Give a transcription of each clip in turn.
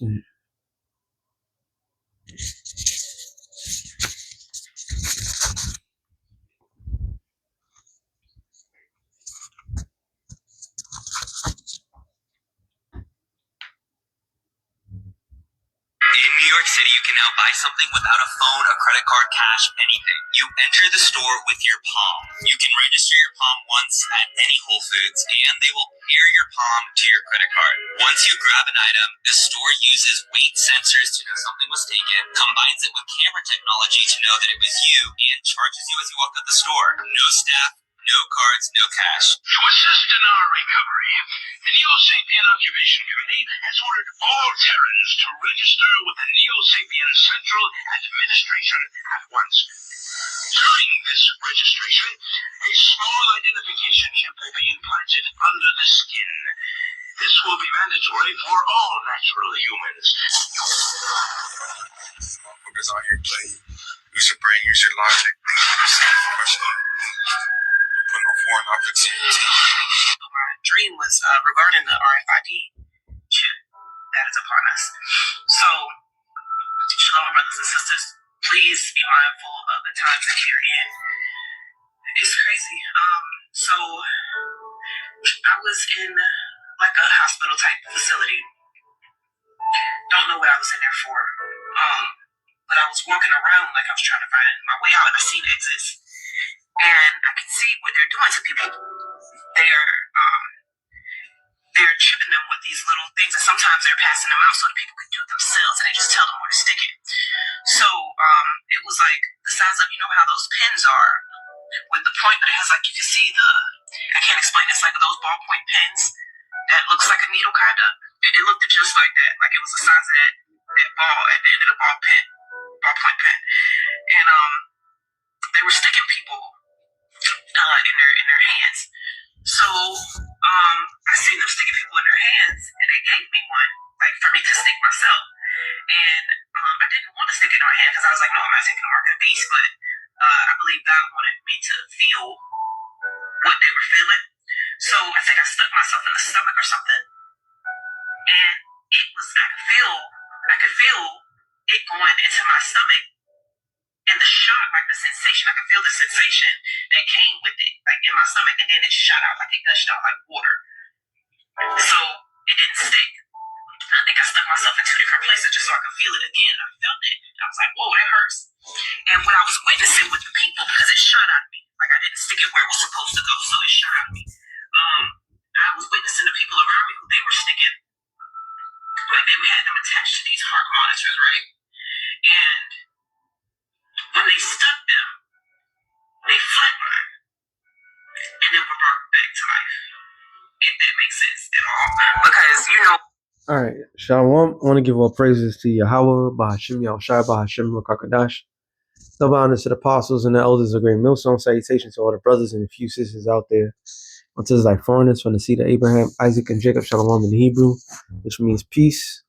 Mm. In New York City, you can now buy something without a phone, a credit card, cash, anything. You enter the store with your palm. You can register your palm once at any Whole Foods, and they will pair your palm to your credit card. Once you grab an item, the store uses weight sensors to know something was taken, combines it with camera technology to know that it was you, and charges you as you walk out the store. No staff, no cards, no cash. To assist in our recovery, the Neo Sapien Occupation Committee has ordered all Terrans to register with the Neo Sapien Central Administration at once. During this registration, a small identification chip will be implanted under the skin. This will be mandatory for all natural humans. Motherfuckers out here play. Use your brain, use your logic. Think for yourself. Question it. Don't put no foreign objects in your teeth. My dream was regarding the RFID chip that is upon us. So, shalom, brothers and sisters. Please be mindful of the times that we are in. It's crazy. So I was in like a hospital type facility. Don't know what I was in there for. But I was walking around like I was trying to find my way out, and I seen exits, and I could see what they're doing to people. They're chipping them with these little things, and sometimes they're passing them out so that people can do it themselves, and they just tell them where to stick it. So it was like the size of, you know how those pens are, with the point that it has, like, you can see I can't explain, it's like those ballpoint pens that looks like a needle, kind of. It looked just like that, like it was the size of that ball at the end of the ballpoint pen. And they were sticking people in their hands. So I seen them sticking people in their hands, and they gave me one, like for me to stick myself. And I didn't want to stick it in my hand because I was like, no, I'm not taking the mark of the beast. But I believe God wanted me to feel what they were feeling. So I think I stuck myself in the stomach or something, and it was I could feel it going into my stomach, and the shock, like the sensation, I could feel the sensation that came with it, like in my stomach, and then it shot out, like it gushed out like water. So it didn't stick. I think I stuck myself in two different places just so I could feel it again. I felt it. I was like, whoa, that hurts. And when I was witnessing with the people, because it shot out of me, like I didn't stick it where it was supposed to go, so it shot out of me. I was witnessing the people around me who they were sticking, like they had them attached to these heart monitors, right? And when they stuck them, they flatlined and then were brought back to life. If that makes sense at all. Because, you know. All right, Shalom. I want to give all praises to Yahweh, Bahashim, Yahushai, Bahashim, Rakakadash. Double honors to the apostles and the elders of Great Millstone. Salutations to all the brothers and a few sisters out there. Unto thy foreigners from the seed of Abraham, Isaac, and Jacob, Shalom in Hebrew, which means peace.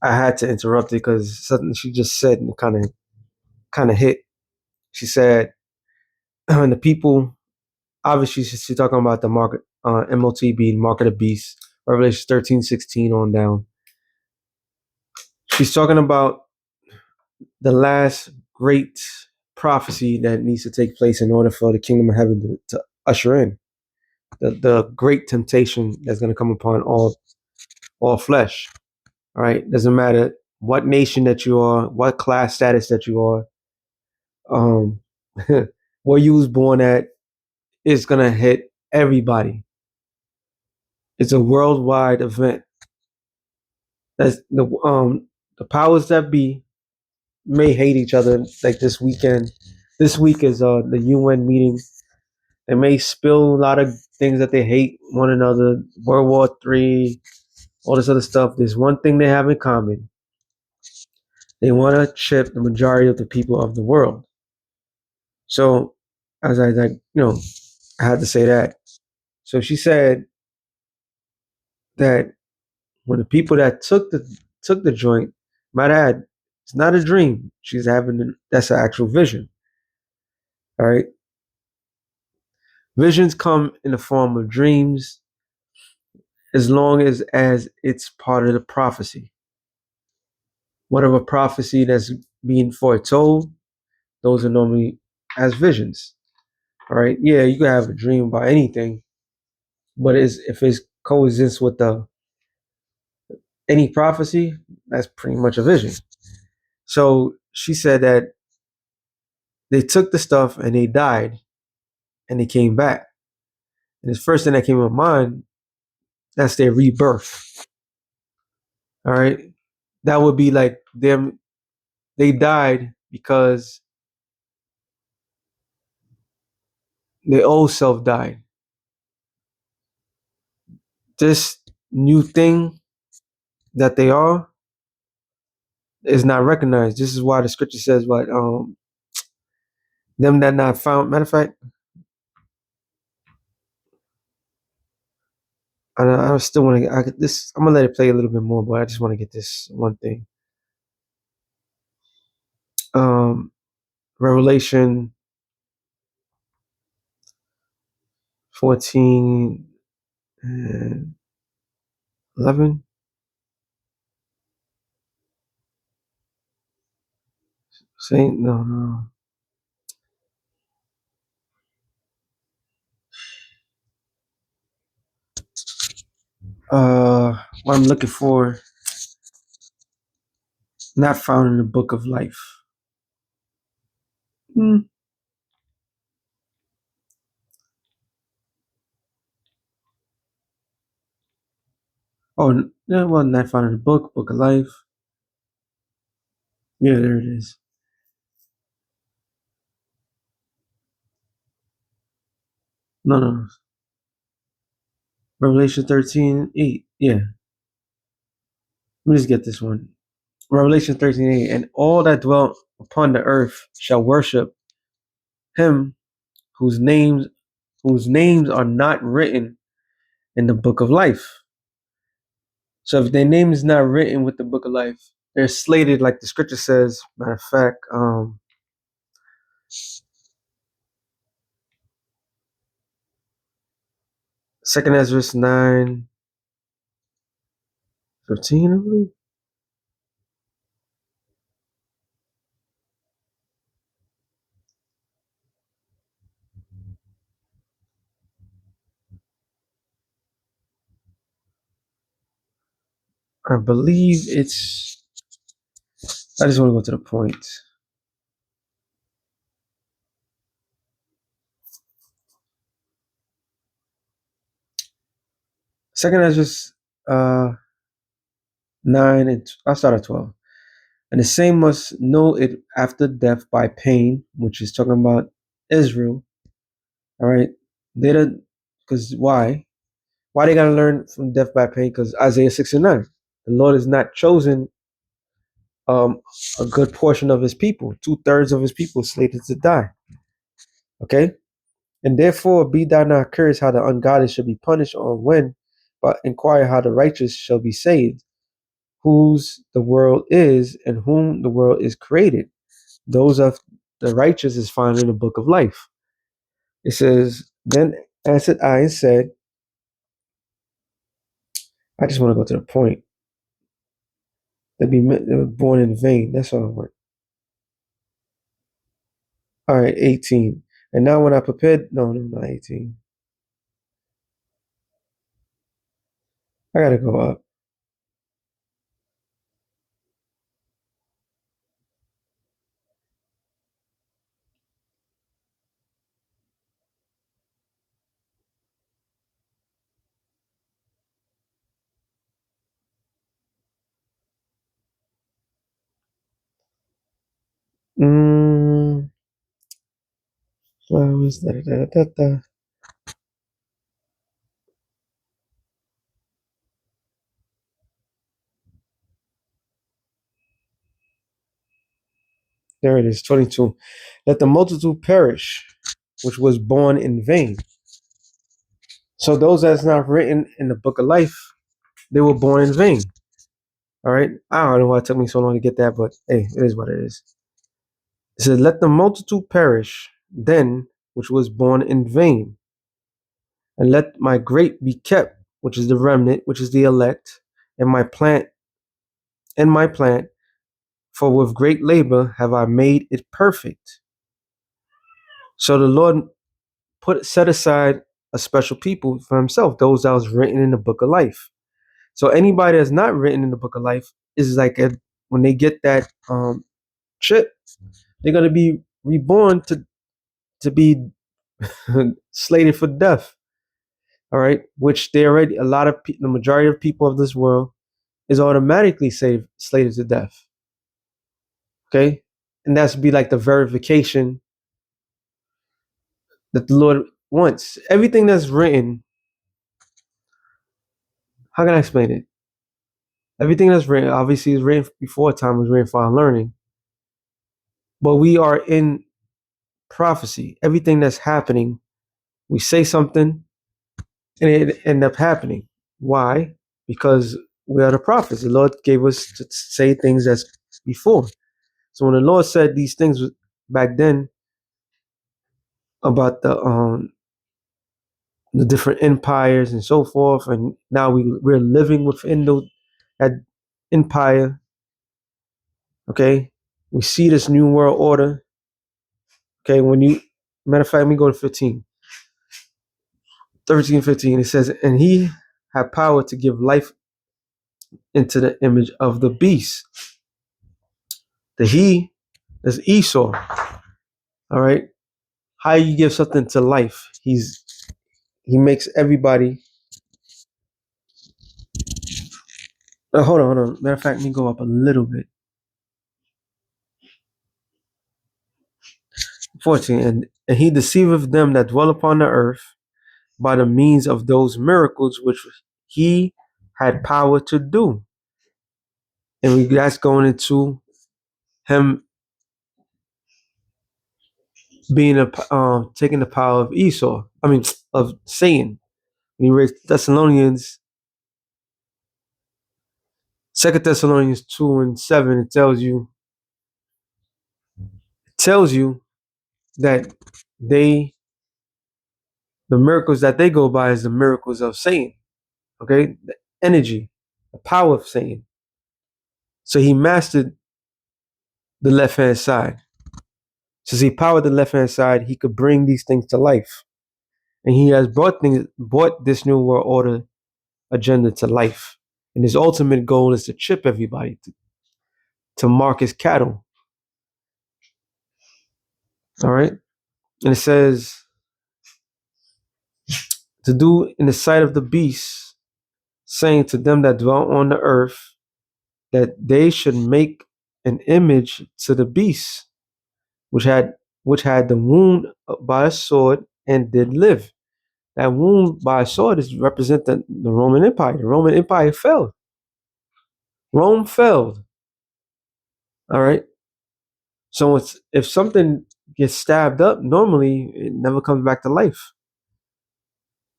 I had to interrupt it because something she just said and kind of hit. She said, and the people, obviously she's talking about the market, MOT being mark of the beast, Revelation 13:16 on down. She's talking about the last great prophecy that needs to take place in order for the kingdom of heaven to usher in the great temptation that's going to come upon all flesh. All right, doesn't matter what nation that you are, what class status that you are, where you was born at, it's gonna hit everybody. It's a worldwide event. That's the powers that be may hate each other like this weekend. This week is the UN meeting. They may spill a lot of things that they hate one another. World War III, all this other stuff. There's one thing they have in common. They want to chip the majority of the people of the world. So, as I had to say that. So she said that when the people that took the joint, might add, it's not a dream. She's having that's an actual vision. All right. Visions come in the form of dreams as long as it's part of the prophecy. Whatever prophecy that's being foretold, those are normally as visions. All right. Yeah, you can have a dream about anything, but if it's coexistence with the any prophecy, that's pretty much a vision. So she said that they took the stuff and they died and they came back. And the first thing that came to mind, that's their rebirth. All right. That would be like them, they died because their old self died. This new thing that they are is not recognized. This is why the scripture says what them that not found. Matter of fact, I still want to get this. I'm gonna let it play a little bit more, but I just want to get this one thing. Revelation 14 and 11. Saint, no, no. What I'm looking for, not found in the book of life. Oh, yeah, well, not found in the book of life. Yeah, there it is. No, no, no. Revelation 13:8. Yeah, let me just get this one. Revelation 13:8. And all that dwell upon the earth shall worship him whose names are not written in the book of life. So if their name is not written with the book of life, they're slated, like the scripture says. Matter of fact, Second Ezra 9:15, I believe. I believe it's. I just want to go to the point. Second Ezra 9 and I'll start at 12. And the same must know it after death by pain, which is talking about Israel. All right. Later, because why? Why they gotta learn from death by pain? Because Isaiah 69, the Lord has not chosen um, a good portion of his people. 2/3 of his people slated to die. Okay? And therefore be thou not curious how the ungodly shall be punished or when, but inquire how the righteous shall be saved, whose the world is and whom the world is created. Those of the righteous is found in the book of life. It says, then answered I and said, I just want to go to the point. They were born in vain. That's all I want. All right, 18. And now when I prepared, no, not 18. I gotta go up. Mm, flowers, da, da, da, da, da. There it is, 22. Let the multitude perish, which was born in vain. So those that's not written in the book of life, they were born in vain. All right. I don't know why it took me so long to get that, but hey, it is what it is. It says, let the multitude perish, then which was born in vain, and let my grape be kept, which is the remnant, which is the elect, and my plant, For with great labor have I made it perfect. So the Lord set aside a special people for himself, those that was written in the book of life. So anybody that's not written in the book of life is like when they get that chip, they're gonna be reborn to be slated for death. All right, which they already the majority of people of this world is automatically slated to death. Okay, and that's be like the verification that the Lord wants. Everything that's written, how can I explain it? Everything that's written, obviously, is written before time, was written for our learning. But we are in prophecy. Everything that's happening, we say something and it end up happening. Why? Because we are the prophets. The Lord gave us to say things that's before. So when the Lord said these things back then about the different empires and so forth, and now we're living within that empire. Okay, we see this new world order. Okay, matter of fact, let me go to 13, 15. It says, and he had power to give life into the image of the beast. The he is Esau. All right, how you give something to life? He makes everybody. Hold on. Matter of fact, let me go up a little bit. 14, and he deceiveth them that dwell upon the earth by the means of those miracles which he had power to do. And that's going into him being taking the power of Esau. I mean, of Satan. When you read Thessalonians, 2 Thessalonians 2:7, it tells you that the miracles that they go by is the miracles of Satan. Okay, the energy, the power of Satan. So he mastered the left hand side. Since he powered the left hand side, he could bring these things to life, and he has brought this new world order agenda to life. And his ultimate goal is to chip everybody, to mark his cattle. All right, and it says to do in the sight of the beast, saying to them that dwell on the earth that they should make an image to the beast, which had the wound by a sword and did live. That wound by a sword is represent the Roman Empire. The Roman Empire fell. Rome fell. All right. So if something gets stabbed up, normally it never comes back to life.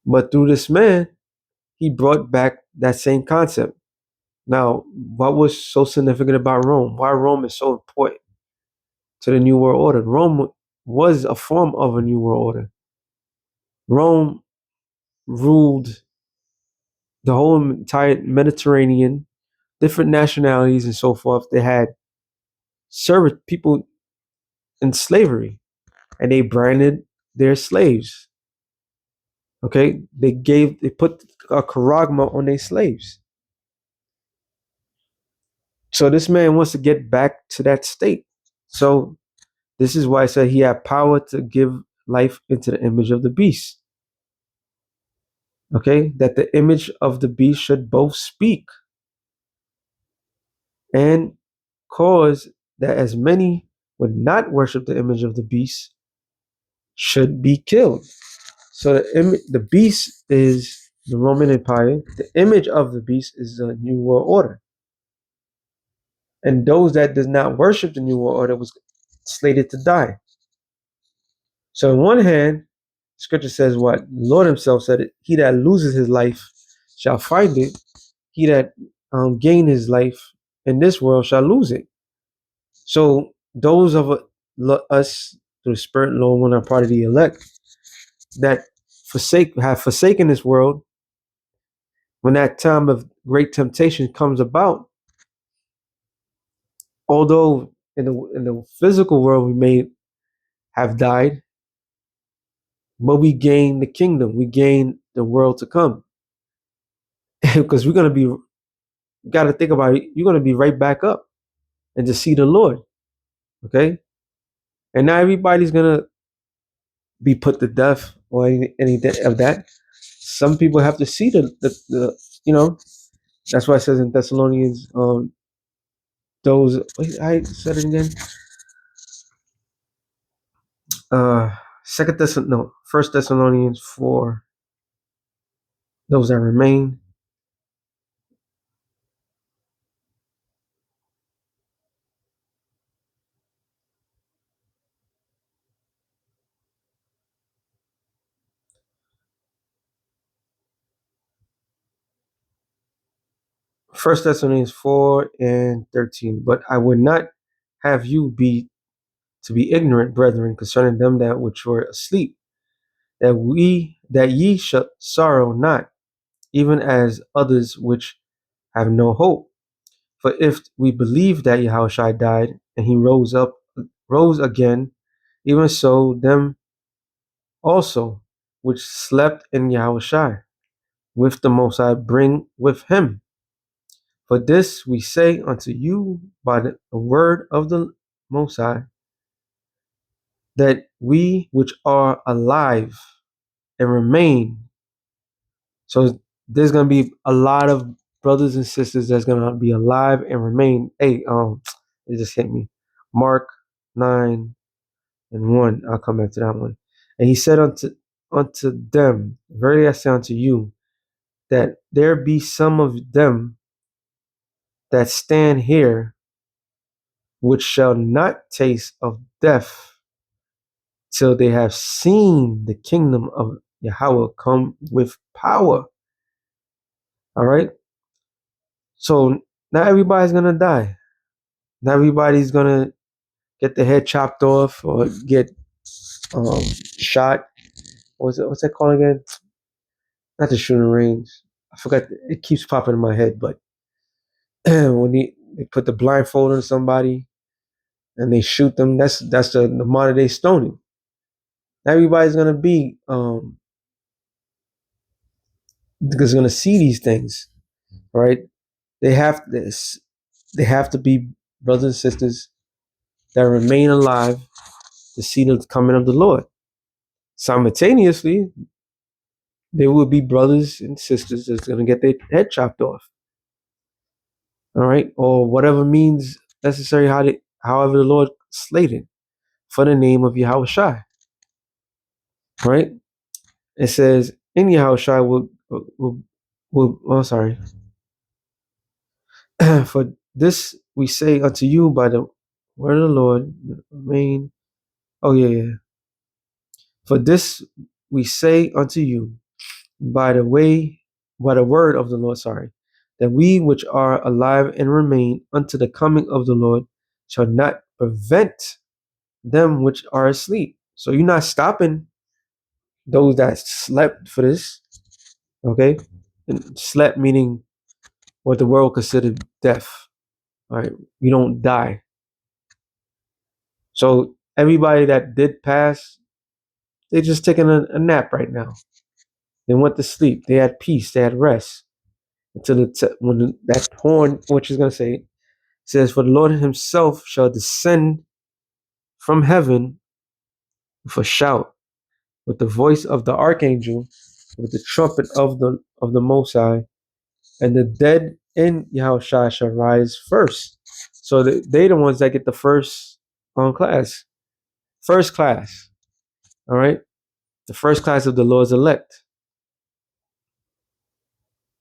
But through this man, he brought back that same concept. Now, what was so significant about Rome? Why Rome is so important to the New World Order? Rome was a form of a New World Order. Rome ruled the whole entire Mediterranean, different nationalities and so forth. They had served people in slavery, and they branded their slaves. Okay, they put a charagma on their slaves. So this man wants to get back to that state. So this is why I said he had power to give life into the image of the beast. Okay, that the image of the beast should both speak and cause that as many would not worship the image of the beast should be killed. So the beast is the Roman Empire. The image of the beast is the New World Order. And those that does not worship the New World Order was slated to die. So on one hand, Scripture says what? The Lord himself said it. He that loses his life shall find it. He that gain his life in this world shall lose it. So those of us through the Spirit, Lord, when are part of the elect, that have forsaken this world, when that time of great temptation comes about, although in the physical world we may have died, but we gain the kingdom, we gain the world to come. Because we're gonna be, you gotta think about it, you're gonna be right back up and to see the Lord. Okay? And not everybody's gonna be put to death or anything of that. Some people have to see the you know, that's why it says in Thessalonians, those, wait, I said it again. First Thessalonians 4, those that remain. First Thessalonians 4 and 13. But I would not have you be to be ignorant, brethren, concerning them that which were asleep, that ye should sorrow not, even as others which have no hope. For if we believe that Yahushua died and he rose again, even so them also which slept in Yahushua with the Most High bring with him. For this we say unto you by the word of the Most High, that we which are alive and remain. So there's gonna be a lot of brothers and sisters that's gonna be alive and remain. Hey, it just hit me. Mark 9:1. I'll come back to that one. And he said unto them, verily I say unto you, that there be some of them that stand here which shall not taste of death till they have seen the kingdom of Yahweh come with power. All right. So not everybody's gonna die. Not everybody's gonna get the head chopped off or get shot. What's that called again? Not the shooting range. I forgot. It keeps popping in my head. But when they put the blindfold on somebody and they shoot them, that's the modern day stoning. Not everybody's gonna be because gonna see these things, right? They have this. They have to be brothers and sisters that remain alive to see the coming of the Lord. Simultaneously, there will be brothers and sisters that's going to get their head chopped off. All right, or whatever means necessary, however the Lord slated for the name of Yahushua. Right? It says in Yahushua sorry. For this we say unto you by the word of the Lord. Remain. Oh yeah. For this we say unto you by the word of the Lord, that we which are alive and remain unto the coming of the Lord shall not prevent them which are asleep. So you're not stopping those that slept for this, okay? And slept meaning what the world considered death. All right, you don't die. So everybody that did pass, they're just taking a nap right now. They went to sleep. They had peace. They had rest until when that horn, which is going to say, says, for the Lord himself shall descend from heaven with a shout, with the voice of the archangel, with the trumpet of the Most High, and the dead in Yahushua shall rise first. So they the ones that get the first class. All right, the first class of the Lord's elect,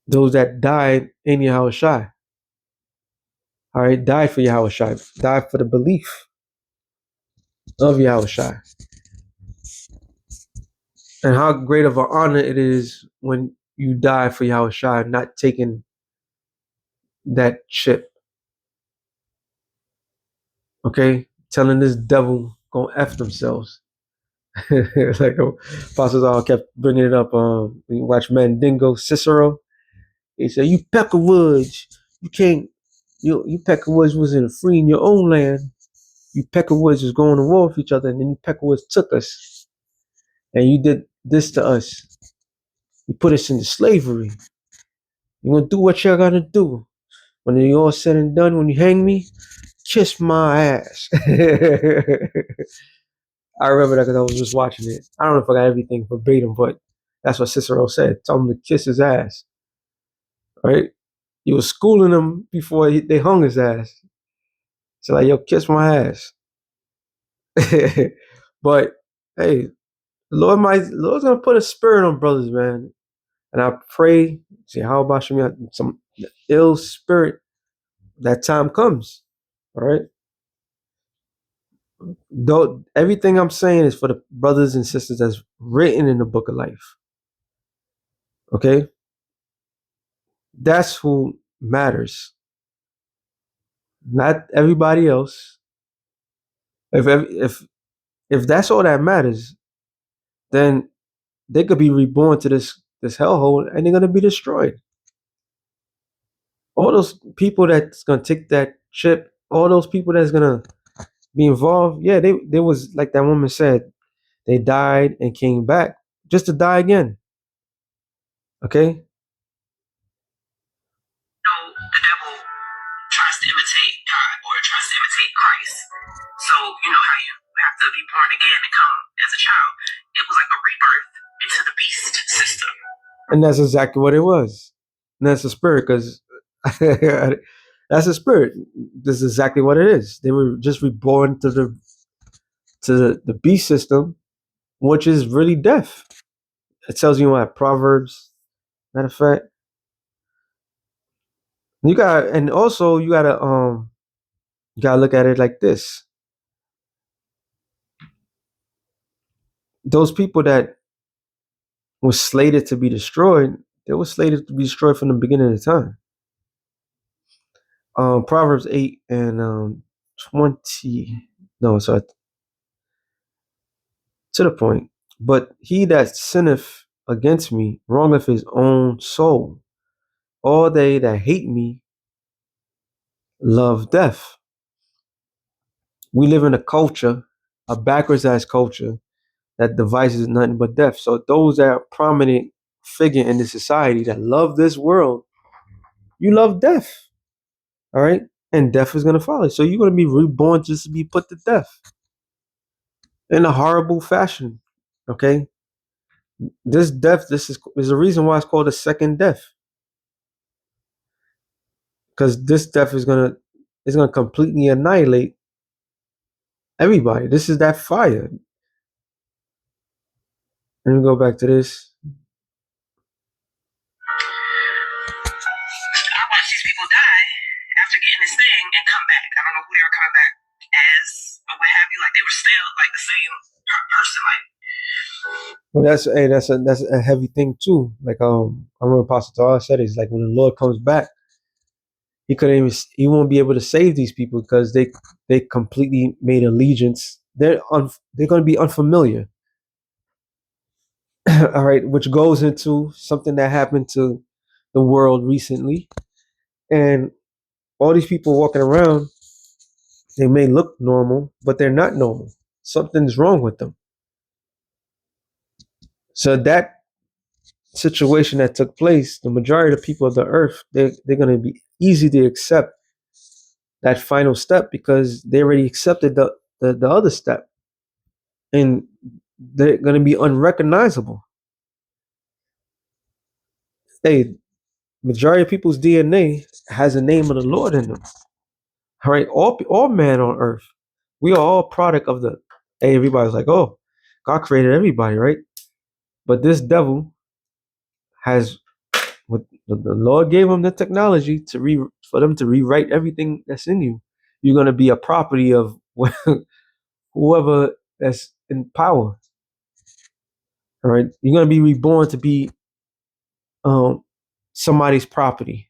those that died in Yahushua. All right, died for Yahushua, died for the belief of Yahushua. And how great of an honor it is when you die for Yahushua, not taking that chip. Okay? Telling this devil go F themselves. Like Apostle Zal kept bringing it up. You watch Mandingo Cicero. He said, you Peckerwoods, you can't you Peckerwoods wasn't free in your own land. You Peckerwoods was going to war with each other, and then you Peckerwoods took us, and you did this to us. You put us into slavery. You gonna do what you're gonna do. When you all said and done, when you hang me, kiss my ass. I remember that because I was just watching it. I don't know if I got everything verbatim, but that's what Cicero said. Tell him to kiss his ass. Right? He was schooling him before they hung his ass. So like, yo, kiss my ass. But hey, Lord's gonna put a spirit on brothers, man. And I pray, see how about some ill spirit that time comes. All right. Though everything I'm saying is for the brothers and sisters that's written in the book of life. Okay? That's who matters. Not everybody else. If that's all that matters, then they could be reborn to this hellhole and they're gonna be destroyed. All those people that's gonna take that chip, all those people that's gonna be involved, yeah, they was like that woman said, they died and came back just to die again. Okay? The devil tries to imitate God or tries to imitate Christ. So, you know how you have to be born again and come as a child. It was like a rebirth into the beast system. And that's exactly what it was. And that's the spirit, because that's the spirit. This is exactly what it is. They were just reborn to the beast system, which is really death. It tells you what Proverbs. Matter of fact, and also you gotta look at it like this. Those people that were slated to be destroyed, they were slated to be destroyed from the beginning of time. Proverbs 8 and 20. No, sorry. To the point. But he that sinneth against me wrongeth his own soul. All they that hate me love death. We live in a culture, a backwards ass culture, that devises nothing but death. So those that are prominent figure in the society that love this world, you love death. All right? And death is gonna follow. So you're gonna be reborn just to be put to death. In a horrible fashion. Okay? This death, is a reason why it's called a second death. Because this death is gonna completely annihilate everybody. This is that fire. Let me go back to this. I watch these people die after getting this thing and come back. I don't know who they were coming back as or what have you. Like they were still like the same person. Like, Well, that's a heavy thing too. Like I remember Pastor Tara said, it's like when the Lord comes back, he won't be able to save these people because they completely made allegiance. They're going to be unfamiliar. All right, which goes into something that happened to the world recently, and all these people walking around, they may look normal, but they're not normal. Something's wrong with them. So that situation that took place, the majority of the people of the earth, they're going to be easy to accept that final step because they already accepted the other step, and they're going to be unrecognizable. Hey, majority of people's DNA has the name of the Lord in them. All right, all man on earth, we are all product of the. Hey, everybody's like, oh, God created everybody, right? But this devil has, what the Lord gave him the technology for them to rewrite everything that's in you. You're gonna be a property of whoever that's in power. All right, you're gonna be reborn to be somebody's property.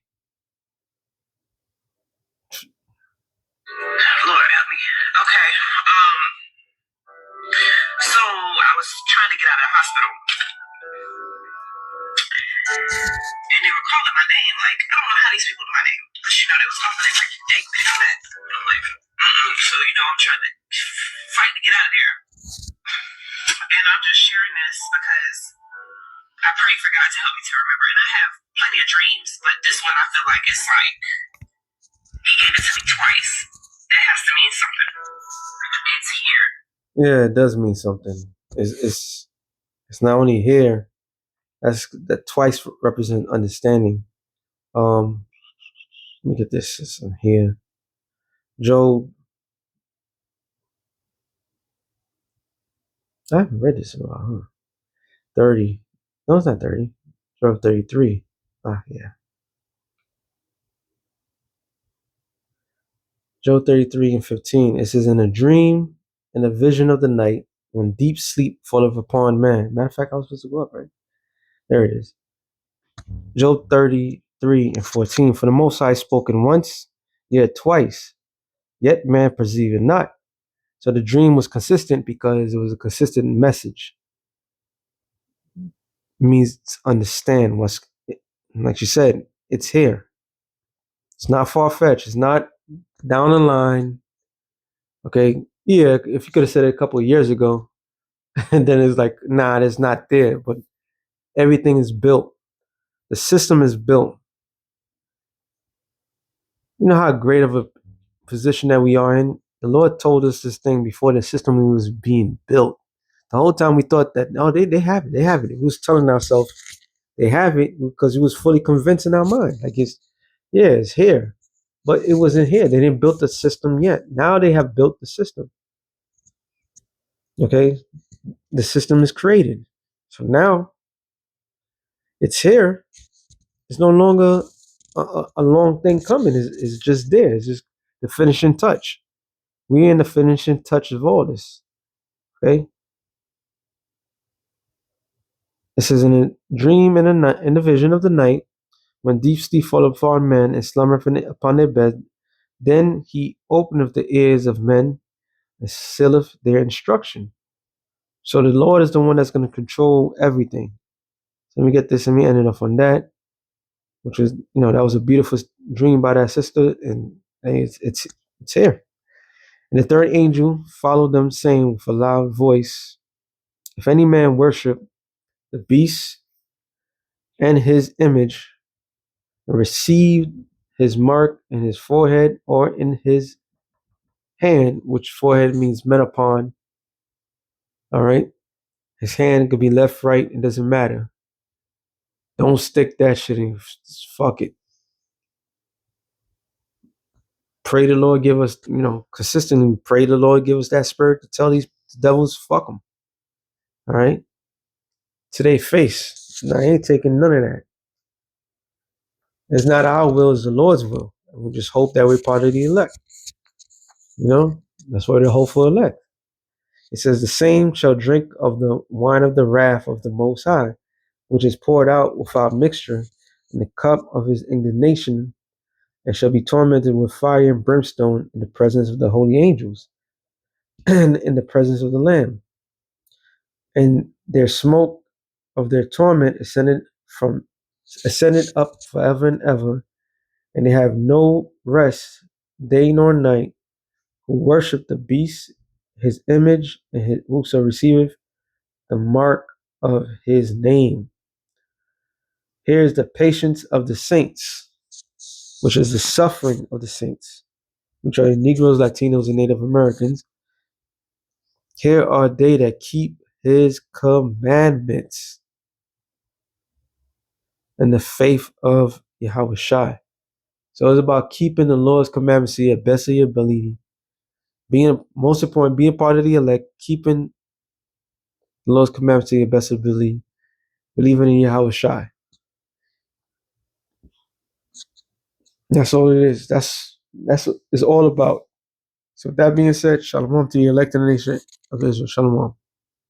Lord help me. Okay. So I was trying to get out of the hospital. And they were calling my name. Like, I don't know how these people knew my name. But, they was calling my name like, hey, bitch, come back. And I'm like, So, I'm trying to fight to get out of there. And I'm just sharing this because I pray for God to help me to remember. And I have plenty of dreams, but this one I feel like it's like He gave it to me twice. That has to mean something. It's here. Yeah, it does mean something. It's not only here. That twice represent understanding. Let me get this in here. Job. I haven't read this in a while, huh? 30. No, it's not 30. Job 33. Yeah. Job 33 and 15. It says, in a dream, in a vision of the night, when deep sleep falleth upon man. Matter of fact, I was supposed to go up, right? There it is. Job 33 and 14. For the Most High spoken once, yet twice, yet man perceived not. So the dream was consistent because it was a consistent message. It means to understand what's, like you said, it's here. It's not far-fetched. It's not down the line. Okay, yeah, if you could have said it a couple of years ago, and then it's like, nah, it's not there. But everything is built. The system is built. You know how great of a position that we are in? The Lord told us this thing before the system was being built. The whole time we thought that, no, they have it. They have it. We was telling ourselves they have it because it was fully convinced in our mind. Like it's here. But it wasn't here. They didn't build the system yet. Now they have built the system. Okay? The system is created. So now it's here. It's no longer a long thing coming. It's just there. It's just the finishing touch. We're in the finishing touch of all this. Okay? It says, in a dream in the vision of the night, when deep sleep falleth upon men and slumber upon their bed, then he openeth the ears of men and sealeth their instruction. So the Lord is the one that's going to control everything. So let me get this, and we ended off on that, which was, that was a beautiful dream by that sister, and it's here. And the third angel followed them, saying with a loud voice, if any man worship the beast and his image, and receive his mark in his forehead or in his hand, which forehead means metapon. All right. His hand could be left, right. It doesn't matter. Don't stick that shit in. Fuck it. Pray the Lord give us, consistently pray the Lord give us that spirit to tell these devils, fuck them. All right. To their face. Now, I ain't taking none of that. It's not our will, it's the Lord's will. We just hope that we're part of the elect. That's why they're hopeful elect. It says, the same shall drink of the wine of the wrath of the Most High, which is poured out without mixture in the cup of his indignation, and shall be tormented with fire and brimstone in the presence of the holy angels and in the presence of the Lamb. And their smoke of their torment ascended up forever and ever, and they have no rest day nor night, who worship the beast, his image, and whoso receiveth the mark of his name. Here is the patience of the saints, which is the suffering of the saints, which are Negroes, Latinos, and Native Americans. Here are they that keep his commandments and the faith of Yahweh Shai. So it's about keeping the Lord's commandments to your best of your ability. Most important, being part of the elect, keeping the Lord's commandments to your best ability, believing in Yahweh Shai. That's all it is. That's what it's all about. So with that being said, shalom to the elect nation of Israel. Shalom.